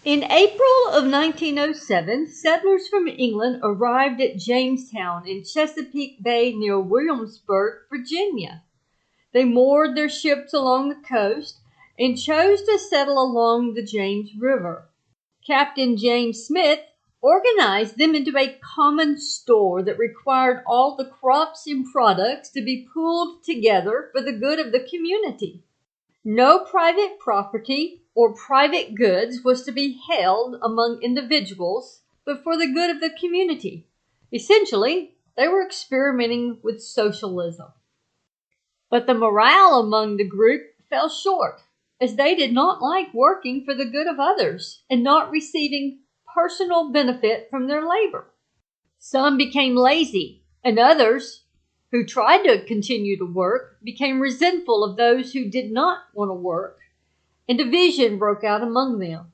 In April of 1907, settlers from England arrived at Jamestown in Chesapeake Bay near Williamsburg, Virginia. They moored their ships along the coast and chose to settle along the James River. Captain James Smith organized them into a common store that required all the crops and products to be pooled together for the good of the community. No private property or private goods was to be held among individuals, but for the good of the community. Essentially, they were experimenting with socialism. But the morale among the group fell short, as they did not like working for the good of others and not receiving personal benefit from their labor. Some became lazy, and others, who tried to continue to work, became resentful of those who did not want to work, and division broke out among them.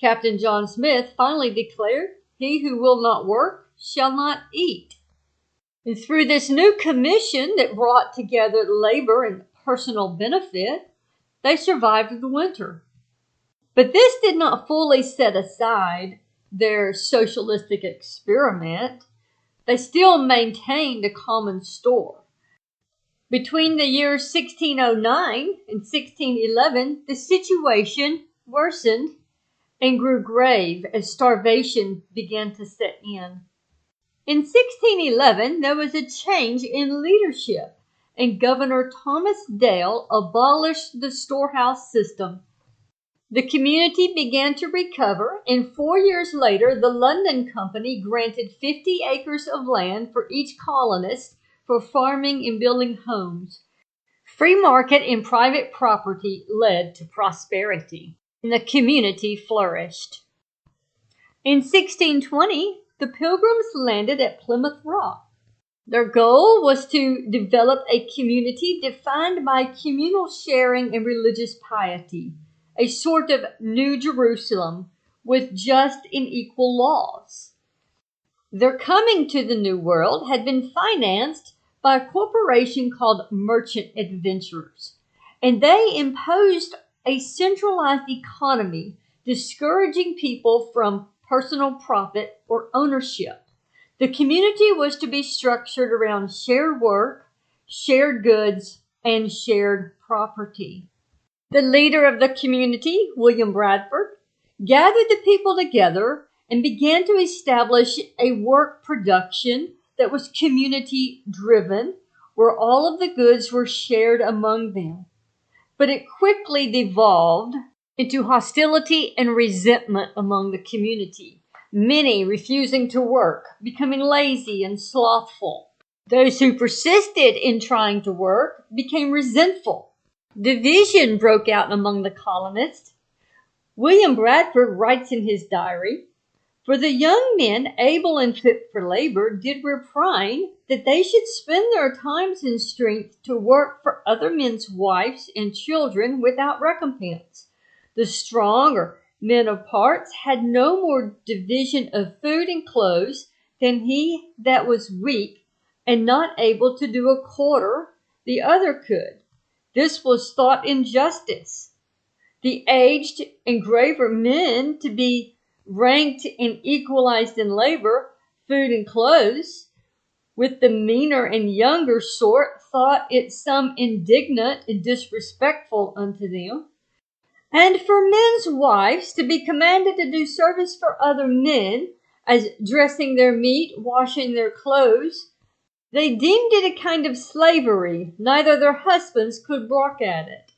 Captain John Smith finally declared, "He who will not work shall not eat." And through this new commission that brought together labor and personal benefit, they survived the winter. But this did not fully set aside their socialistic experiment. They still maintained a common store. Between the years 1609 and 1611, the situation worsened and grew grave as starvation began to set in. In 1611, there was a change in leadership, and Governor Thomas Dale abolished the storehouse system. The community began to recover, and 4 years later, the London Company granted 50 acres of land for each colonist for farming and building homes. Free market and private property led to prosperity, and the community flourished. In 1620, the Pilgrims landed at Plymouth Rock. Their goal was to develop a community defined by communal sharing and religious piety, a sort of New Jerusalem with just and equal laws. Their coming to the New World had been financed by a corporation called Merchant Adventurers, and they imposed a centralized economy, discouraging people from personal profit or ownership. The community was to be structured around shared work, shared goods, and shared property. The leader of the community, William Bradford, gathered the people together and began to establish a work production that was community-driven, where all of the goods were shared among them. But it quickly devolved into hostility and resentment among the community, many refusing to work, becoming lazy and slothful. Those who persisted in trying to work became resentful. Division broke out among the colonists. William Bradford writes in his diary, "For the young men able and fit for labor did repine that they should spend their times and strength to work for other men's wives and children without recompense. The stronger men of parts had no more division of food and clothes than he that was weak and not able to do a quarter the other could. This was thought injustice. The aged and graver men to be ranked and equalized in labor, food, and clothes, with the meaner and younger sort thought it some indignant and disrespectful unto them. And for men's wives to be commanded to do service for other men, as dressing their meat, washing their clothes, they deemed it a kind of slavery, neither their husbands could balk at it."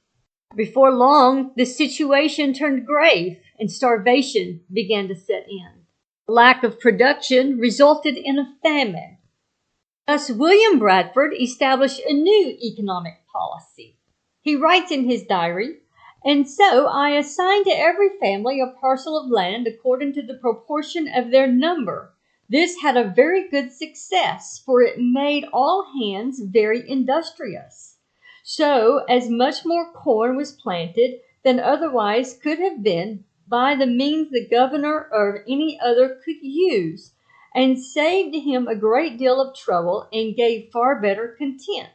Before long, the situation turned grave, and starvation began to set in. Lack of production resulted in a famine. Thus, William Bradford established a new economic policy. He writes in his diary, "And so I assigned to every family a parcel of land according to the proportion of their number. This had a very good success, for it made all hands very industrious. So, as much more corn was planted than otherwise could have been by the means the governor or any other could use, and saved him a great deal of trouble and gave far better content.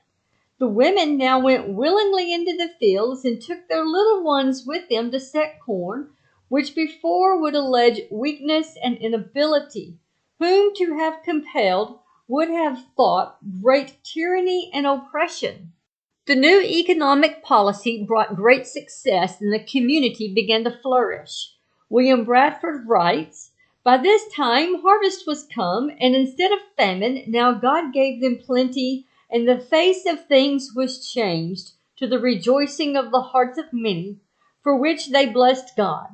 The women now went willingly into the fields and took their little ones with them to set corn, which before would allege weakness and inability, whom to have compelled would have thought great tyranny and oppression. The new economic policy brought great success and the community began to flourish. William Bradford writes, "By this time harvest was come, and instead of famine, now God gave them plenty, and the face of things was changed, to the rejoicing of the hearts of many, for which they blessed God.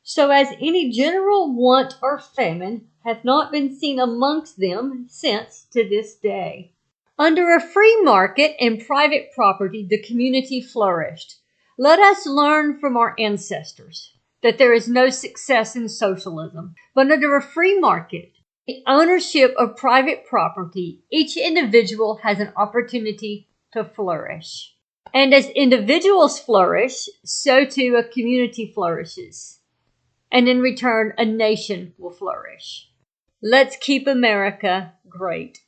So as any general want or famine hath not been seen amongst them since to this day." Under a free market and private property, the community flourished. Let us learn from our ancestors that there is no success in socialism, but under a free market, the ownership of private property, each individual has an opportunity to flourish. And as individuals flourish, so too a community flourishes. And in return, a nation will flourish. Let's keep America great.